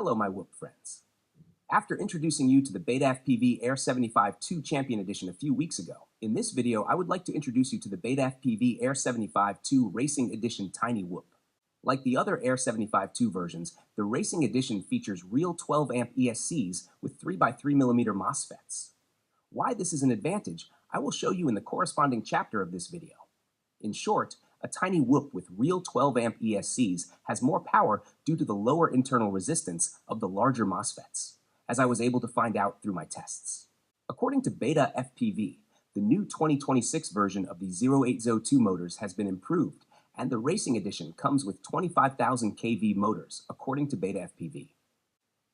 Hello, my whoop friends. After introducing you to the Betafpv Air75 II Champion Edition a few weeks ago, in this video I would like to introduce you to the Betafpv Air75 II Racing Edition Tiny Whoop. Like the other Air75 II versions, the Racing Edition features real 12-amp ESCs with 3x3mm MOSFETs. Why this is an advantage, I will show you in the corresponding chapter of this video. In short, a tiny whoop with real 12-amp ESCs has more power due to the lower internal resistance of the larger MOSFETs, as I was able to find out through my tests. According to Betafpv, the new 2026 version of the 0802 motors has been improved, and the Racing Edition comes with 25,000 kV motors, according to Betafpv.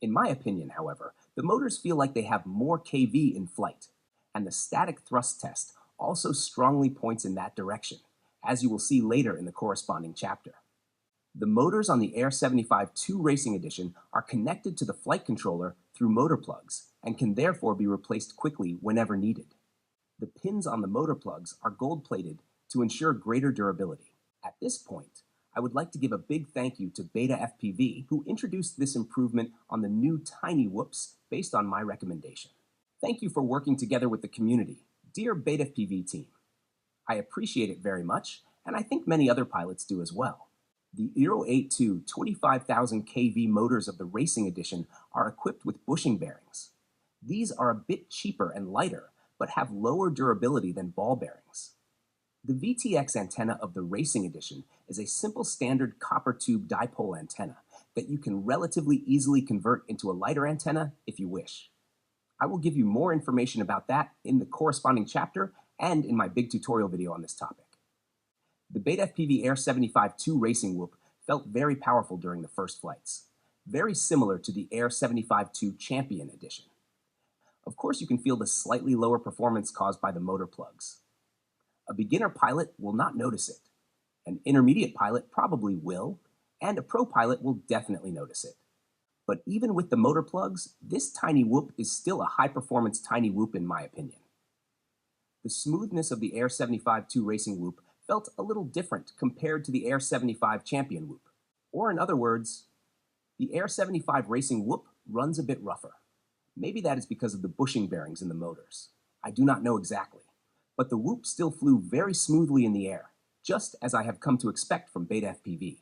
In my opinion, however, the motors feel like they have more kV in flight, and the static thrust test also strongly points in that direction, as you will see later in the corresponding chapter. The motors on the Air75 II Racing Edition are connected to the flight controller through motor plugs and can therefore be replaced quickly whenever needed. The pins on the motor plugs are gold-plated to ensure greater durability. At this point, I would like to give a big thank you to Betafpv, who introduced this improvement on the new tiny whoops based on my recommendation. Thank you for working together with the community, dear Betafpv team. I appreciate it very much, and I think many other pilots do as well. The 082 25,000 kV motors of the Racing Edition are equipped with bushing bearings. These are a bit cheaper and lighter, but have lower durability than ball bearings. The VTX antenna of the Racing Edition is a simple standard copper tube dipole antenna that you can relatively easily convert into a lighter antenna if you wish. I will give you more information about that in the corresponding chapter and in my big tutorial video on this topic. The Betafpv Air75 II Racing Whoop felt very powerful during the first flights, very similar to the Air75 II Champion Edition. Of course, you can feel the slightly lower performance caused by the motor plugs. A beginner pilot will not notice it. An intermediate pilot probably will, and a pro pilot will definitely notice it. But even with the motor plugs, this tiny whoop is still a high-performance tiny whoop in my opinion. The smoothness of the Air75 II Racing Whoop felt a little different compared to the Air75 Champion Whoop. Or in other words, the Air75 Racing Whoop runs a bit rougher. Maybe that is because of the bushing bearings in the motors. I do not know exactly. But the whoop still flew very smoothly in the air, just as I have come to expect from Betafpv.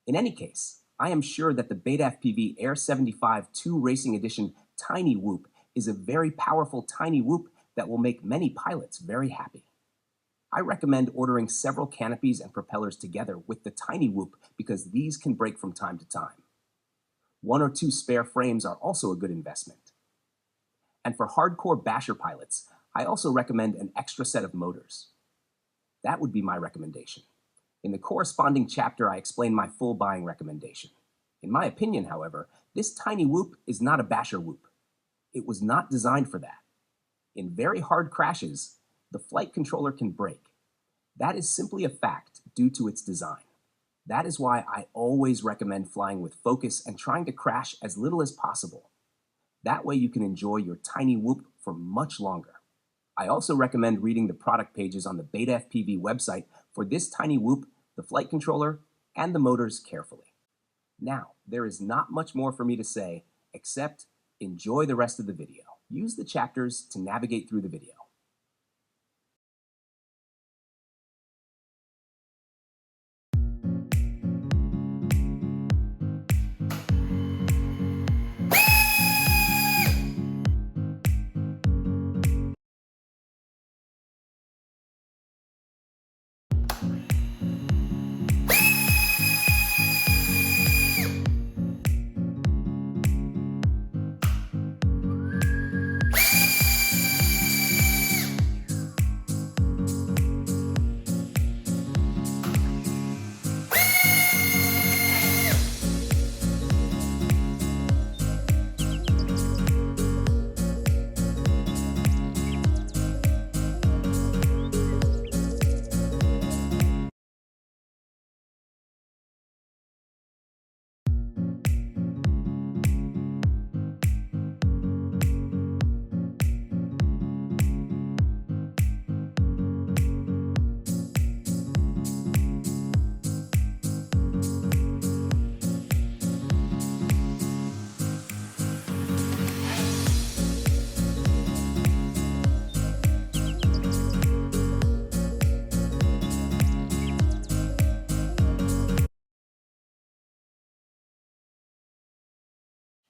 In any case, I am sure that the Betafpv Air75 II Racing Edition Tiny Whoop is a very powerful tiny whoop that will make many pilots very happy. I recommend ordering several canopies and propellers together with the tiny whoop because these can break from time to time. 1 or 2 spare frames are also a good investment. And for hardcore basher pilots, I also recommend an extra set of motors. That would be my recommendation. In the corresponding chapter, I explain my full buying recommendation. In my opinion, however, this tiny whoop is not a basher whoop. It was not designed for that. In very hard crashes, the flight controller can break. That is simply a fact due to its design. That is why I always recommend flying with focus and trying to crash as little as possible. That way you can enjoy your tiny whoop for much longer. I also recommend reading the product pages on the Betafpv website for this tiny whoop, the flight controller, and the motors carefully. Now, there is not much more for me to say, except enjoy the rest of the video. Use the chapters to navigate through the video.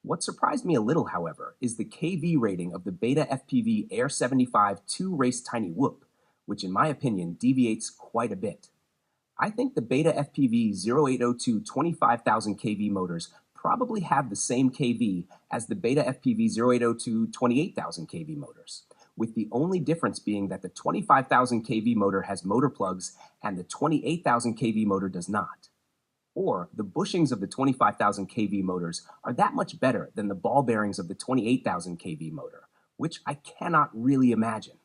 What surprised me a little, however, is the KV rating of the Betafpv Air75 2-race Tiny Whoop, which in my opinion deviates quite a bit. I think the Betafpv 0802 25,000 kV motors probably have the same KV as the Betafpv 0802 28,000 kV motors, with the only difference being that the 25,000 kV motor has motor plugs and the 28,000 kV motor does not. Or the bushings of the 25,000 kV motors are that much better than the ball bearings of the 28,000 kV motor, which I cannot really imagine.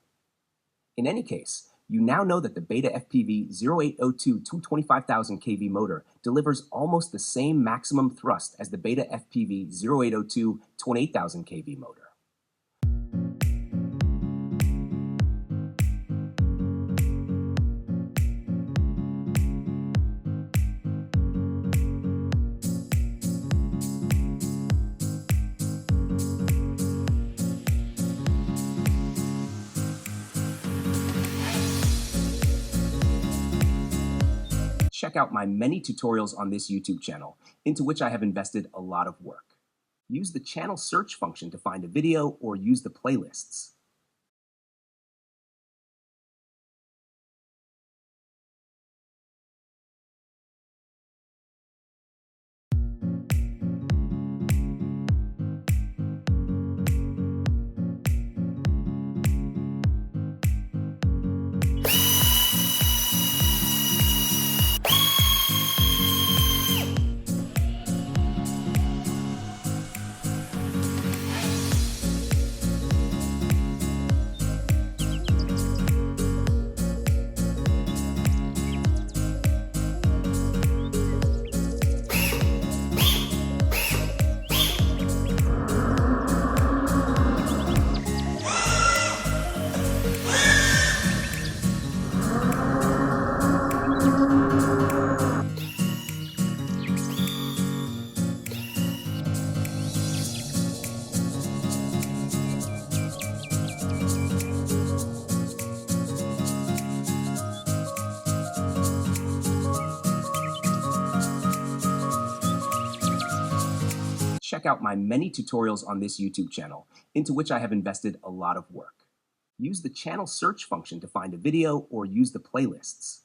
In any case, you now know that the Betafpv 0802 25,000 kV motor delivers almost the same maximum thrust as the Betafpv 0802 28,000 kV motor. Check out my many tutorials on this YouTube channel, into which I have invested a lot of work. Use the channel search function to find a video or use the playlists. Check out my many tutorials on this YouTube channel, into which I have invested a lot of work. Use the channel search function to find a video or use the playlists.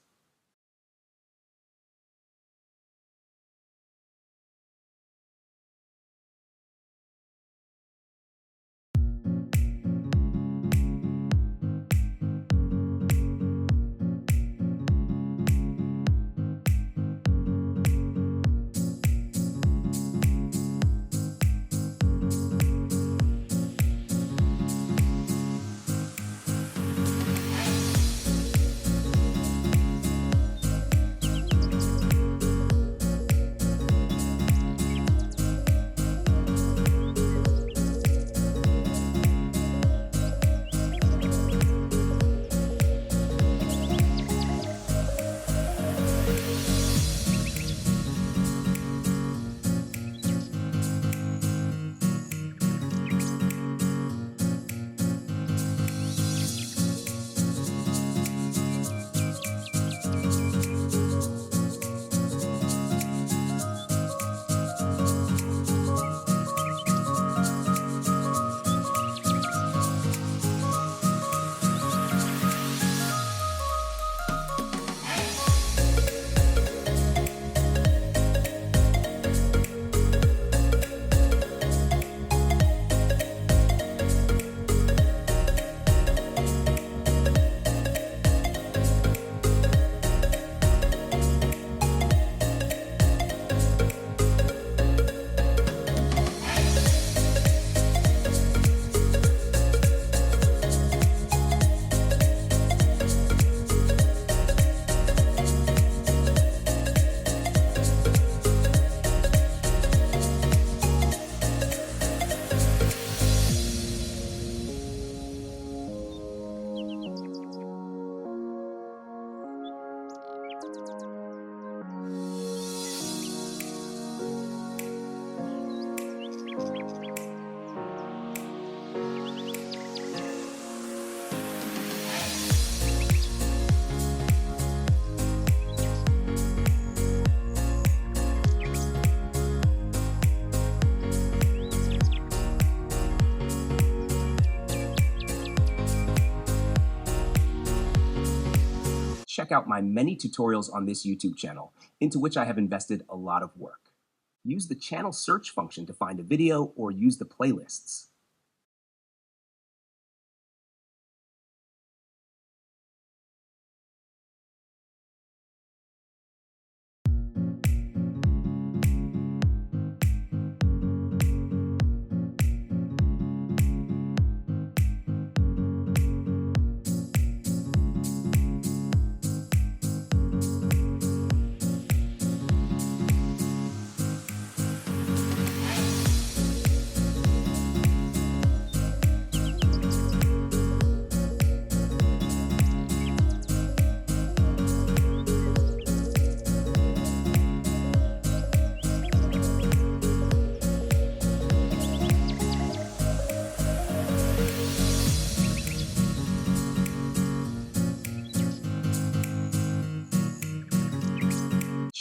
Check out my many tutorials on this YouTube channel, into which I have invested a lot of work. Use the channel search function to find a video or use the playlists.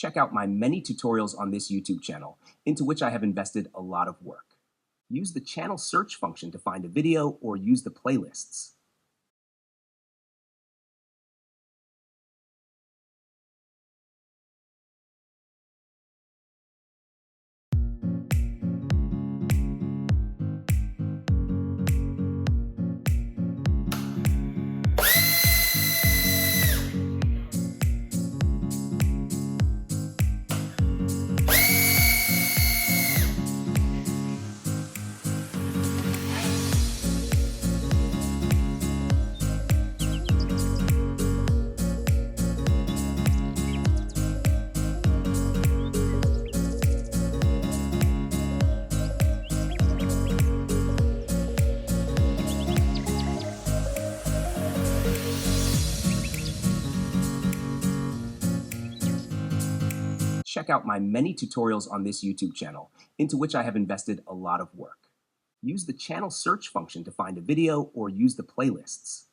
Check out my many tutorials on this YouTube channel, into which I have invested a lot of work. Use the channel search function to find a video or use the playlists. Check out my many tutorials on this YouTube channel, into which I have invested a lot of work. Use the channel search function to find a video or use the playlists.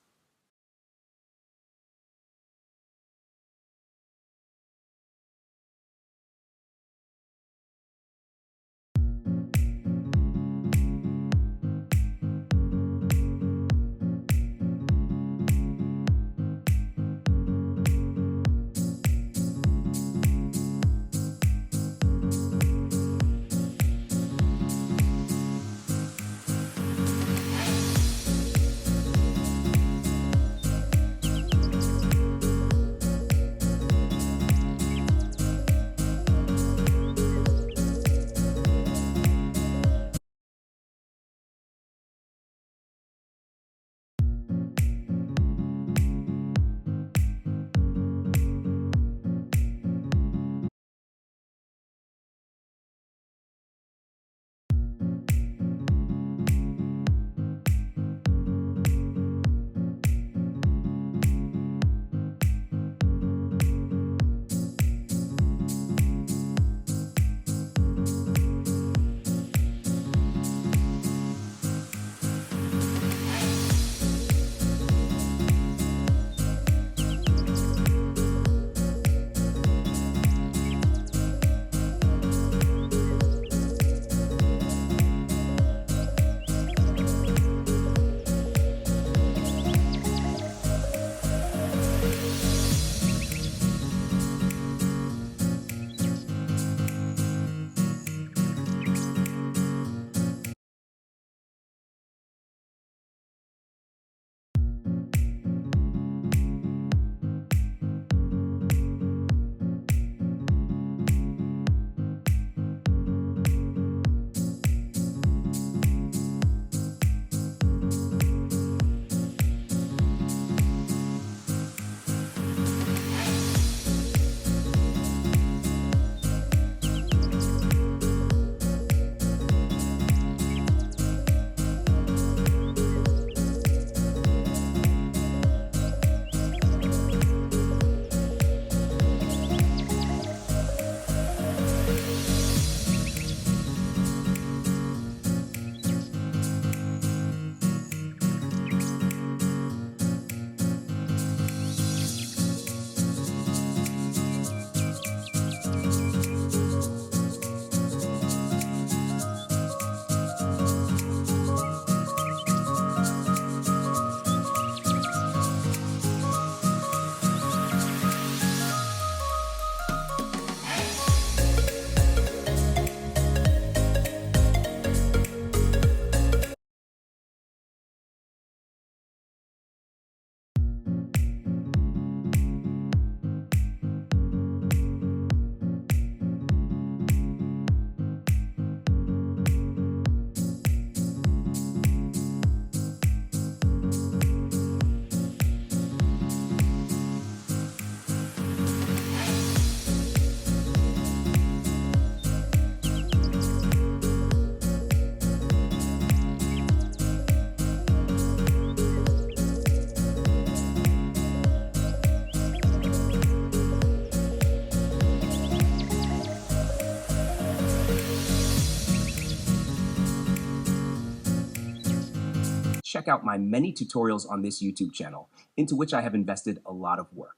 Check out my many tutorials on this YouTube channel, into which I have invested a lot of work.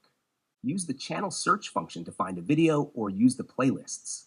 Use the channel search function to find a video or use the playlists.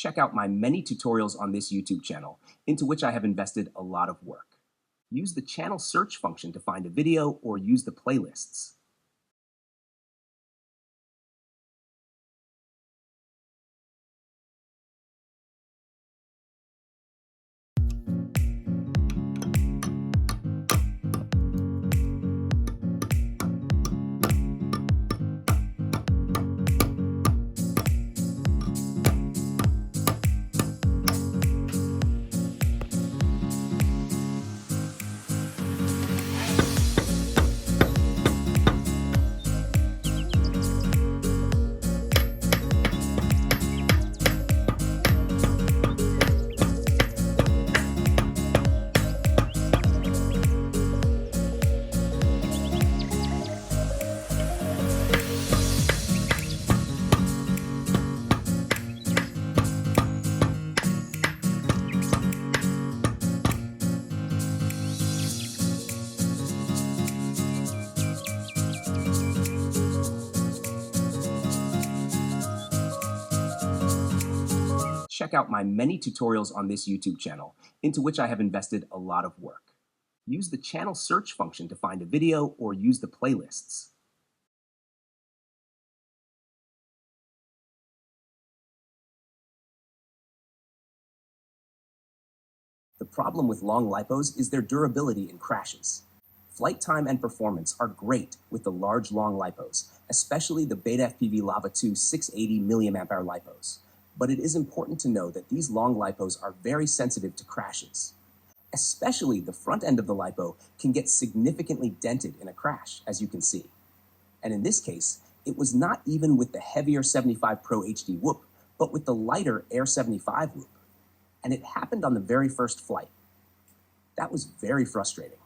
Check out my many tutorials on this YouTube channel, into which I have invested a lot of work. Use the channel search function to find a video or use the playlists. Check out my many tutorials on this YouTube channel, into which I have invested a lot of work. Use the channel search function to find a video or use the playlists. The problem with long lipos is their durability in crashes. Flight time and performance are great with the large long lipos, especially the Betafpv Lava II 680 mAh lipos. But it is important to know that these long lipos are very sensitive to crashes. Especially the front end of the lipo can get significantly dented in a crash, as you can see. And in this case, it was not even with the heavier 75 Pro HD whoop, but with the lighter Air 75 whoop. And it happened on the very first flight. That was very frustrating.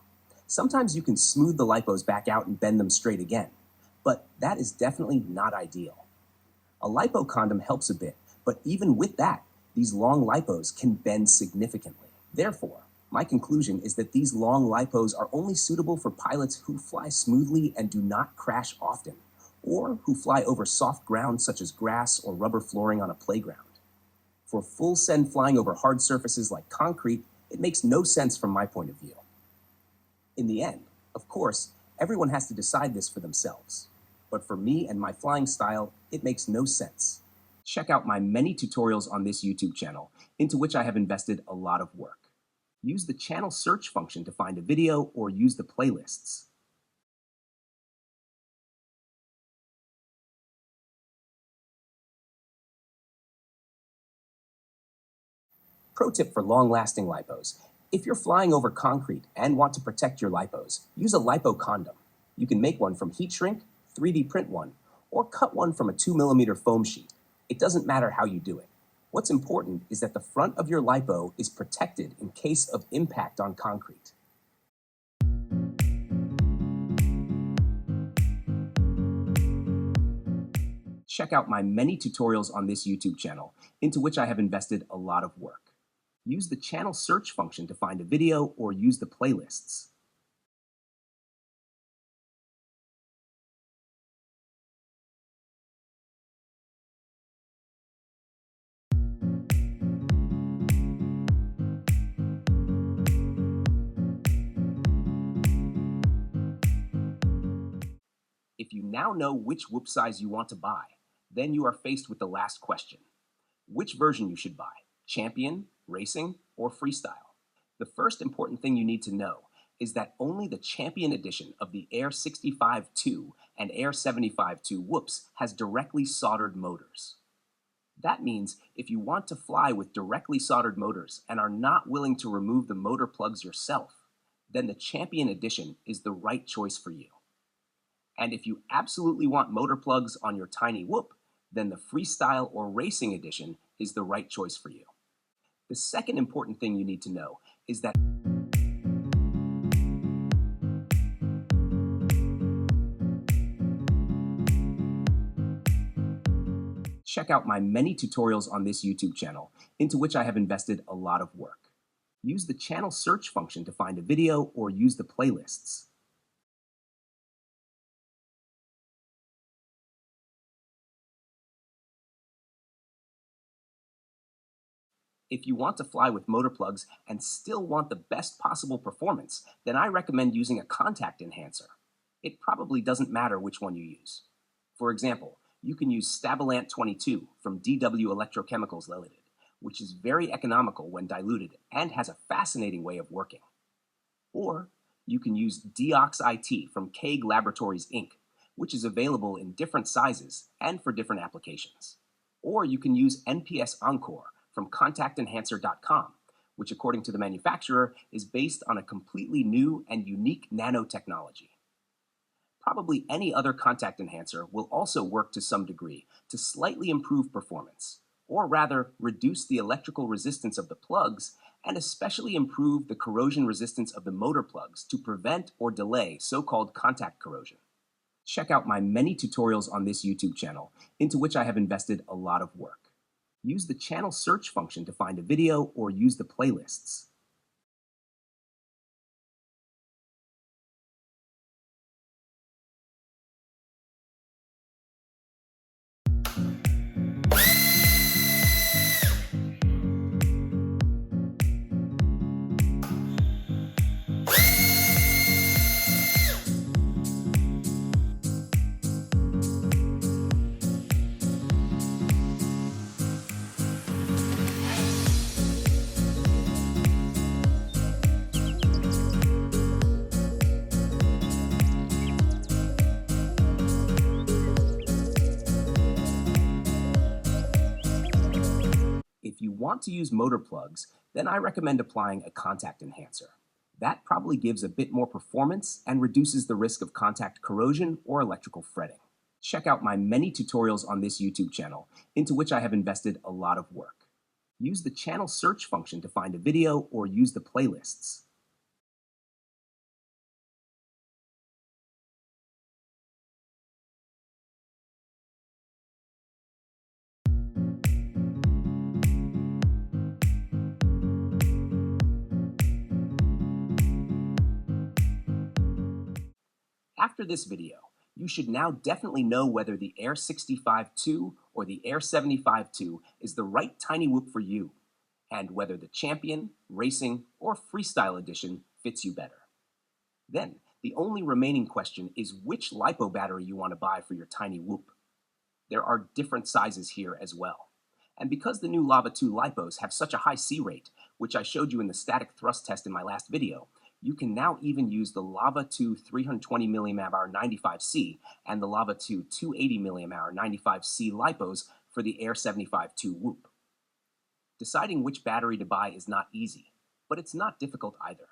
Sometimes you can smooth the lipos back out and bend them straight again, but that is definitely not ideal. A lipo condom helps a bit, but even with that, these long lipos can bend significantly. Therefore, my conclusion is that these long lipos are only suitable for pilots who fly smoothly and do not crash often, or who fly over soft ground such as grass or rubber flooring on a playground. For full send flying over hard surfaces like concrete, it makes no sense from my point of view. In the end, of course, everyone has to decide this for themselves. But for me and my flying style, it makes no sense. Check out my many tutorials on this YouTube channel, into which I have invested a lot of work. Use the channel search function to find a video or use the playlists. Pro tip for long-lasting lipos. If you're flying over concrete and want to protect your lipos, use a lipo condom. You can make one from heat shrink, 3D print one, or cut one from a 2mm foam sheet. It doesn't matter how you do it. What's important is that the front of your lipo is protected in case of impact on concrete. Check out my many tutorials on this YouTube channel, into which I have invested a lot of work. Use the channel search function to find a video or use the playlists. If you now know which whoop size you want to buy, then you are faced with the last question. Which version you should buy, Champion, Racing, or Freestyle? The first important thing you need to know is that only the Champion edition of the Air 65-2 and Air 75-2 whoops has directly soldered motors. That means if you want to fly with directly soldered motors and are not willing to remove the motor plugs yourself, then the Champion edition is the right choice for you. And if you absolutely want motor plugs on your tiny whoop, then the Freestyle or Racing edition is the right choice for you. The second important thing you need to know is that check out my many tutorials on this YouTube channel, into which I have invested a lot of work. Use the channel search function to find a video or use the playlists. If you want to fly with motor plugs and still want the best possible performance, then I recommend using a contact enhancer. It probably doesn't matter which one you use. For example, you can use Stabilant 22 from DW Electrochemicals Limited, which is very economical when diluted and has a fascinating way of working. Or you can use Deox IT from Kaig Laboratories Inc., which is available in different sizes and for different applications. Or you can use NPS Encore from contactenhancer.com, which according to the manufacturer is based on a completely new and unique nanotechnology. Probably any other contact enhancer will also work to some degree to slightly improve performance, or rather reduce the electrical resistance of the plugs and especially improve the corrosion resistance of the motor plugs to prevent or delay so-called contact corrosion. Check out my many tutorials on this YouTube channel, into which I have invested a lot of work. Use the channel search function to find a video or use the playlists. want to use motor plugs, then I recommend applying a contact enhancer. That probably gives a bit more performance and reduces the risk of contact corrosion or electrical fretting. Check out my many tutorials on this YouTube channel, into which I have invested a lot of work. Use the channel search function to find a video or use the playlists. After this video, you should now definitely know whether the Air65 or the Air75 is the right tiny whoop for you, and whether the Champion, Racing, or Freestyle edition fits you better. Then, the only remaining question is which LiPo battery you want to buy for your tiny whoop. There are different sizes here as well. And because the new Lava II Lipos have such a high C rate, which I showed you in the static thrust test in my last video, you can now even use the Lava II 320 mAh 95C and the Lava II 280 mAh 95C Lipos for the Air75 whoop. Deciding which battery to buy is not easy, but it's not difficult either.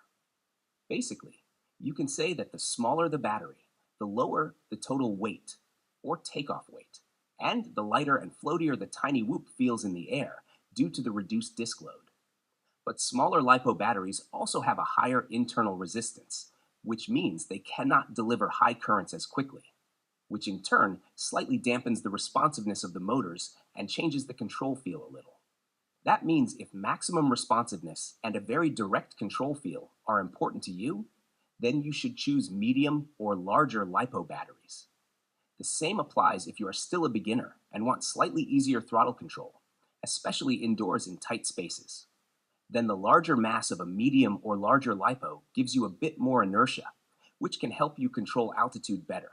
Basically, you can say that the smaller the battery, the lower the total weight, or takeoff weight, and the lighter and floatier the tiny whoop feels in the air due to the reduced disk load. But smaller LiPo batteries also have a higher internal resistance, which means they cannot deliver high currents as quickly, which in turn slightly dampens the responsiveness of the motors and changes the control feel a little. That means if maximum responsiveness and a very direct control feel are important to you, then you should choose medium or larger LiPo batteries. The same applies if you are still a beginner and want slightly easier throttle control, especially indoors in tight spaces. Then the larger mass of a medium or larger LiPo gives you a bit more inertia, which can help you control altitude better.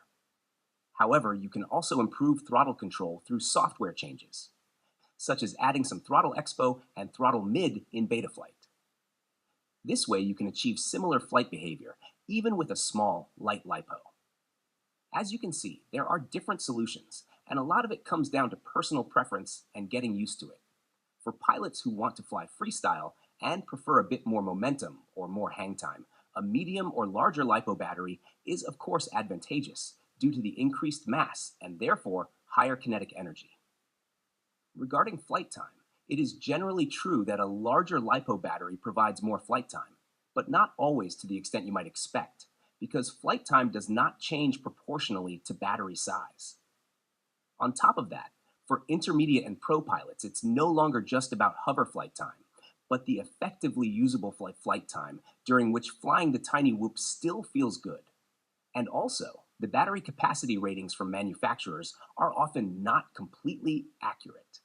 However, you can also improve throttle control through software changes, such as adding some throttle expo and throttle mid in Betaflight. This way you can achieve similar flight behavior, even with a small, light LiPo. As you can see, there are different solutions, and a lot of it comes down to personal preference and getting used to it. For pilots who want to fly freestyle and prefer a bit more momentum or more hang time, a medium or larger LiPo battery is of course advantageous due to the increased mass and therefore higher kinetic energy. Regarding flight time, it is generally true that a larger LiPo battery provides more flight time, but not always to the extent you might expect, because flight time does not change proportionally to battery size. On top of that, for intermediate and pro pilots, it's no longer just about hover flight time, but the effectively usable flight time during which flying the tiny whoop still feels good. And also, the battery capacity ratings from manufacturers are often not completely accurate.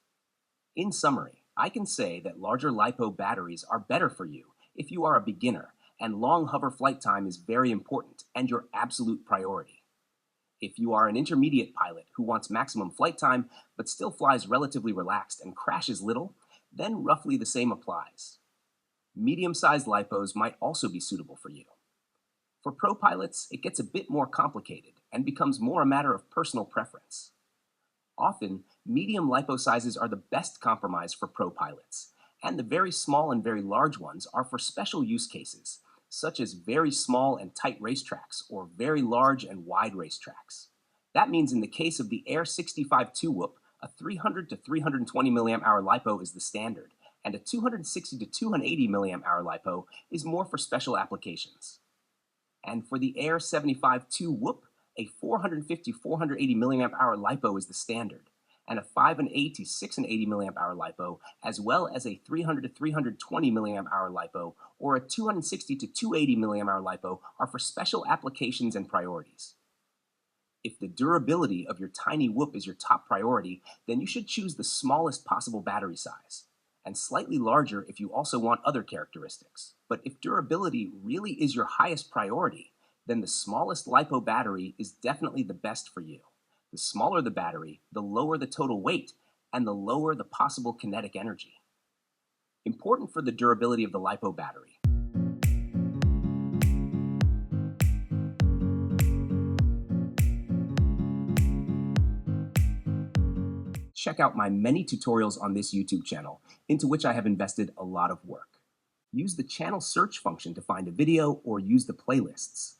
In summary, I can say that larger LiPo batteries are better for you if you are a beginner, and long hover flight time is very important and your absolute priority. If you are an intermediate pilot who wants maximum flight time but still flies relatively relaxed and crashes little, then roughly the same applies. Medium-sized LiPos might also be suitable for you. For pro pilots, it gets a bit more complicated and becomes more a matter of personal preference. Often, medium LiPo sizes are the best compromise for pro pilots, and the very small and very large ones are for special use cases, such as very small and tight racetracks or very large and wide racetracks. That means in the case of the Air65 whoop, a 300 to 320 mAh LiPo is the standard, and a 260 to 280 mAh LiPo is more for special applications. And for the Air75 whoop, a 450-480 mAh LiPo is the standard, and a 580 to 680 mAh LiPo, as well as a 300 to 320 mAh LiPo, or a 260 to 280 mAh LiPo are for special applications and priorities. If the durability of your tiny whoop is your top priority, then you should choose the smallest possible battery size, and slightly larger if you also want other characteristics. But if durability really is your highest priority, then the smallest LiPo battery is definitely the best for you. The smaller the battery, the lower the total weight, and the lower the possible kinetic energy. Important for the durability of the LiPo battery. Check out my many tutorials on this YouTube channel, into which I have invested a lot of work. Use the channel search function to find a video or use the playlists.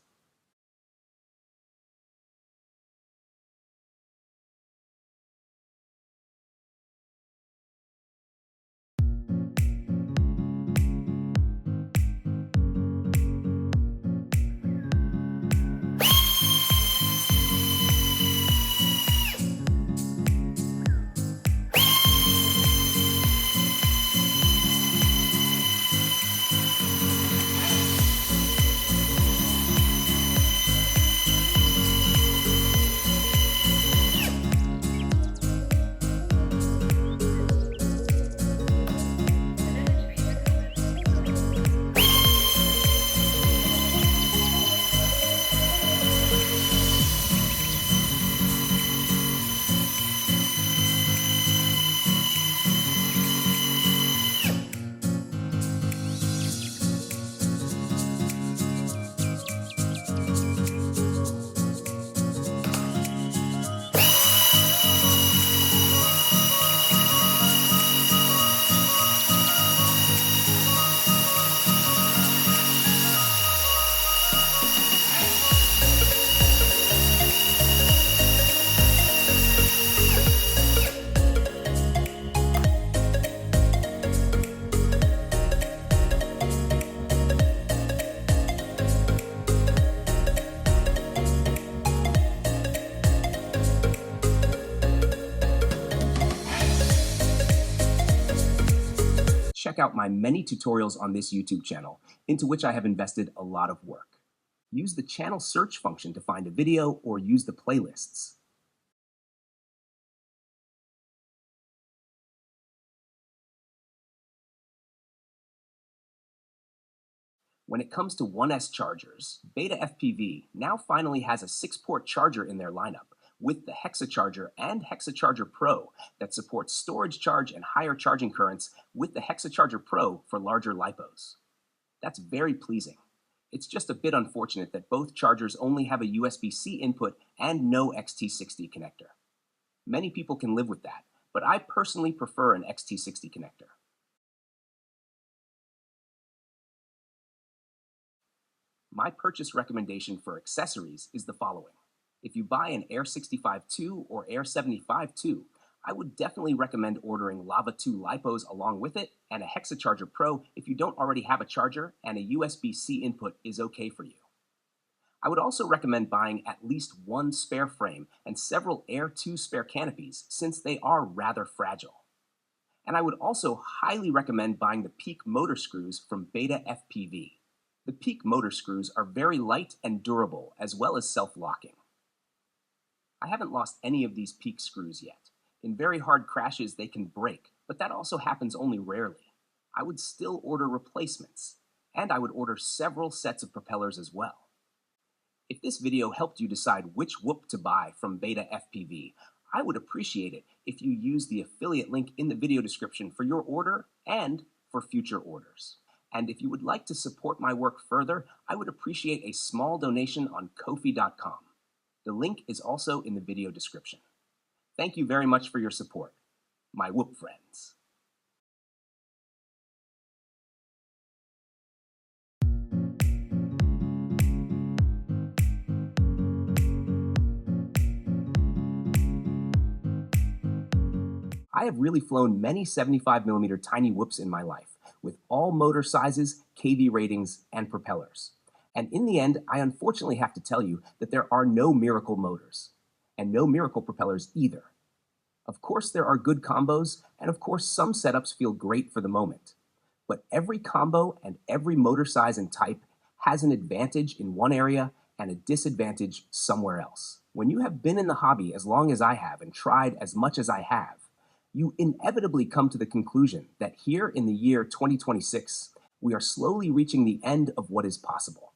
Check out my many tutorials on this YouTube channel, into which I have invested a lot of work. Use the channel search function to find a video or use the playlists. When it comes to 1S chargers, Betafpv now finally has a 6-port charger in their lineup, with the Hexa Charger and Hexa Charger Pro that supports storage charge and higher charging currents with the Hexa Charger Pro for larger lipos. That's very pleasing. It's just a bit unfortunate that both chargers only have a USB-C input and no XT60 connector. Many people can live with that, but I personally prefer an XT60 connector. My purchase recommendation for accessories is the following. If you buy an Air65 or Air75 I would definitely recommend ordering Lava II Lipos along with it, and a Hexa Charger Pro if you don't already have a charger and a USB-C input is okay for you. I would also recommend buying at least one spare frame and several Air 2 spare canopies, since they are rather fragile. And I would also highly recommend buying the PEAK motor screws from Betafpv. The PEAK motor screws are very light and durable, as well as self-locking. I haven't lost any of these PEAK screws yet. In very hard crashes, they can break, but that also happens only rarely. I would still order replacements, and I would order several sets of propellers as well. If this video helped you decide which whoop to buy from Betafpv, I would appreciate it if you use the affiliate link in the video description for your order and for future orders. And if you would like to support my work further, I would appreciate a small donation on Ko-fi.com. The link is also in the video description. Thank you very much for your support, my whoop friends. I have really flown many 75mm tiny whoops in my life, with all motor sizes, kV ratings, and propellers. And in the end, I unfortunately have to tell you that there are no miracle motors, and no miracle propellers either. Of course, there are good combos, and of course, some setups feel great for the moment. But every combo and every motor size and type has an advantage in one area and a disadvantage somewhere else. When you have been in the hobby as long as I have and tried as much as I have, you inevitably come to the conclusion that here in the year 2026, we are slowly reaching the end of what is possible,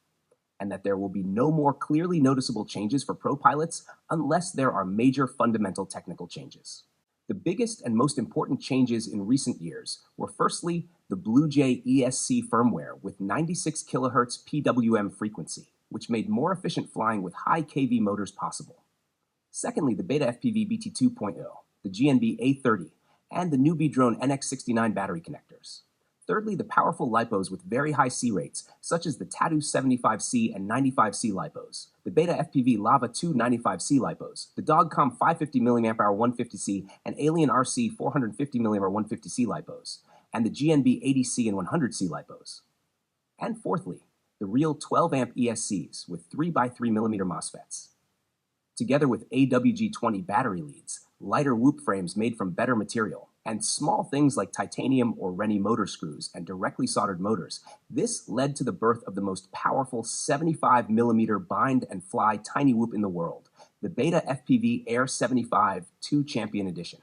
and that there will be no more clearly noticeable changes for pro pilots unless there are major fundamental technical changes. The biggest and most important changes in recent years were firstly the Blue Jay ESC firmware with 96 kHz PWM frequency, which made more efficient flying with high kV motors possible. Secondly, the Betafpv BT 2.0, the GNB A30, and the newbie drone NX69 battery connectors. Thirdly, the powerful lipos with very high C rates, such as the Tatu 75C and 95C lipos, the Betafpv Lava II 95C lipos, the Dogcom 550 mAh 150C and Alien RC 450 mAh 150C lipos, and the GNB 80C and 100C lipos. And fourthly, the real 12 amp ESCs with 3x3mm MOSFETs. Together with AWG20 battery leads, lighter whoop frames made from better material, and small things like titanium or Rennie motor screws and directly soldered motors, this led to the birth of the most powerful 75mm bind and fly tiny whoop in the world, the Betafpv Air75 II Champion Edition.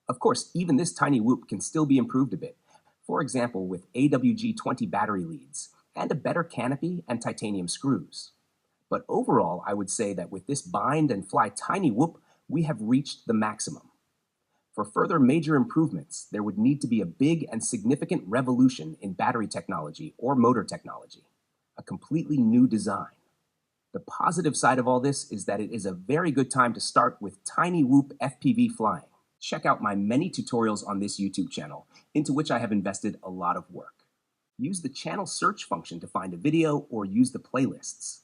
Of course, even this tiny whoop can still be improved a bit, for example with AWG20 battery leads, and a better canopy and titanium screws. But overall, I would say that with this bind and fly tiny whoop, we have reached the maximum. For further major improvements, there would need to be a big and significant revolution in battery technology or motor technology, a completely new design. The positive side of all this is that it is a very good time to start with tiny whoop FPV flying. Check out my many tutorials on this YouTube channel, into which I have invested a lot of work. Use the channel search function to find a video or use the playlists.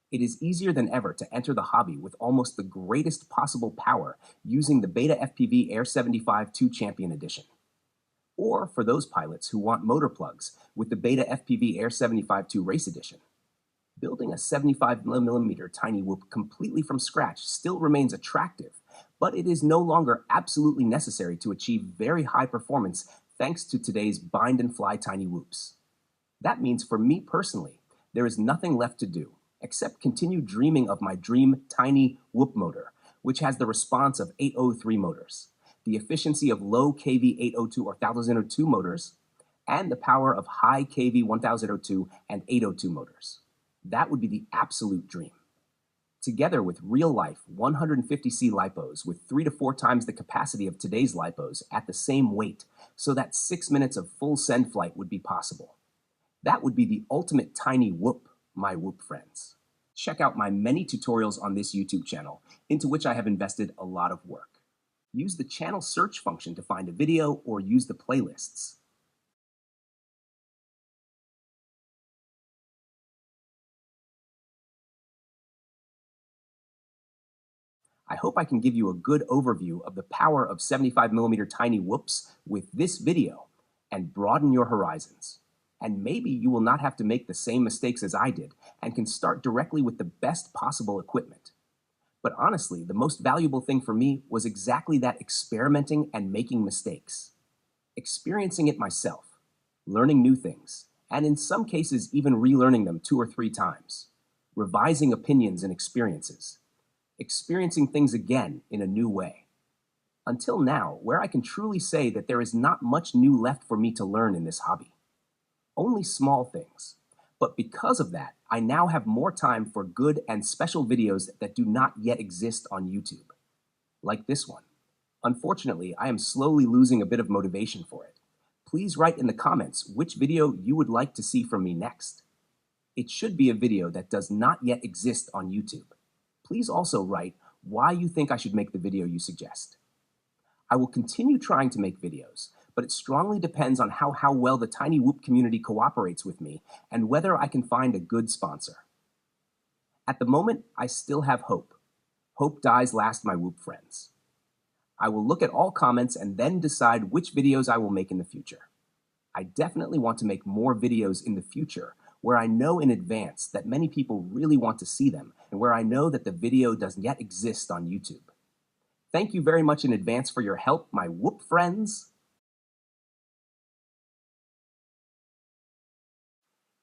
It is easier than ever to enter the hobby with almost the greatest possible power using the Betafpv Air75 II Champion Edition. Or for those pilots who want motor plugs with the Betafpv Air75 II Race Edition. Building a 75mm tiny whoop completely from scratch still remains attractive, but it is no longer absolutely necessary to achieve very high performance thanks to today's bind and fly tiny whoops. That means for me personally, there is nothing left to do except continue dreaming of my dream tiny whoop motor, which has the response of 803 motors, the efficiency of low kV 802 or 1002 motors, and the power of high kV 1002 and 802 motors. That would be the absolute dream. Together with real-life 150C lipos with 3 to 4 times the capacity of today's lipos at the same weight, so that 6 minutes of full send flight would be possible. That would be the ultimate tiny whoop, my whoop friends. Check out my many tutorials on this YouTube channel, into which I have invested a lot of work. Use the channel search function to find a video or use the playlists. I hope I can give you a good overview of the power of 75mm tiny whoops with this video and broaden your horizons. And maybe you will not have to make the same mistakes as I did and can start directly with the best possible equipment. But honestly, the most valuable thing for me was exactly that experimenting and making mistakes. Experiencing it myself, learning new things, and in some cases even relearning them 2 or 3 times, revising opinions and experiences, experiencing things again in a new way. Until now, where I can truly say that there is not much new left for me to learn in this hobby. Only small things. But because of that, I now have more time for good and special videos that do not yet exist on YouTube. Like this one. Unfortunately, I am slowly losing a bit of motivation for it. Please write in the comments which video you would like to see from me next. It should be a video that does not yet exist on YouTube. Please also write why you think I should make the video you suggest. I will continue trying to make videos, but it strongly depends on how well the tiny whoop community cooperates with me and whether I can find a good sponsor. At the moment, I still have hope. Hope dies last, my whoop friends. I will look at all comments and then decide which videos I will make in the future. I definitely want to make more videos in the future where I know in advance that many people really want to see them and where I know that the video doesn't yet exist on YouTube. Thank you very much in advance for your help, my whoop friends.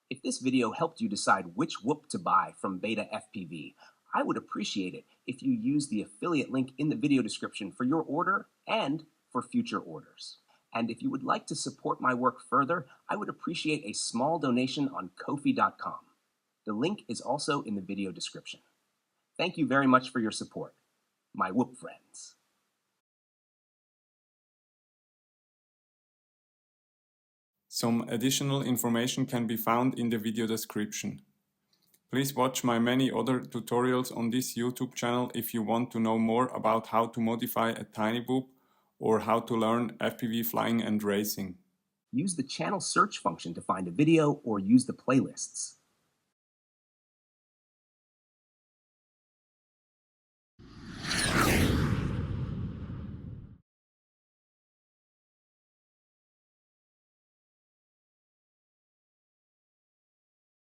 If this video helped you decide which whoop to buy from Betafpv, I would appreciate it if you use the affiliate link in the video description for your order and for future orders. And if you would like to support my work further, I would appreciate a small donation on Ko-fi.com. The link is also in the video description. Thank you very much for your support. my whoop friends. Some additional information can be found in the video description. Please watch my many other tutorials on this YouTube channel if you want to know more about how to modify a tiny boop or how to learn FPV flying and racing. Use the channel search function to find a video or use the playlists.